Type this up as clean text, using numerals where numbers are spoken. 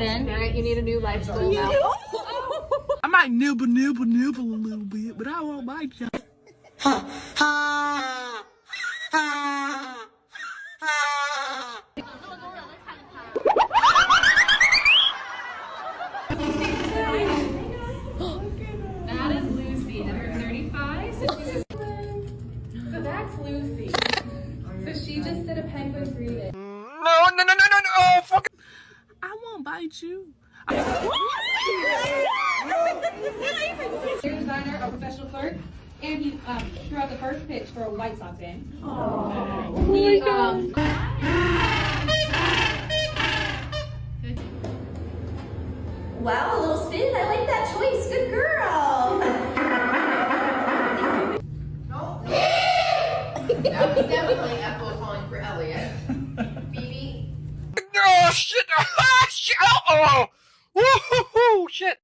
Alright, you need a new life goal now. I might nibble a little bit, but I won't bite you. That is Lucy, number 35. So that's Lucy. So she just did a penguin breathing. No, fuck it. I won't bite you. Designer, a professional clerk, and he threw out the first pitch for a White Sox game. Wow, a little spin. I like that choice. Good girl. That was definitely Ethel calling for Elliot. Phoebe. Oh, shit. Shit. Oh, shit.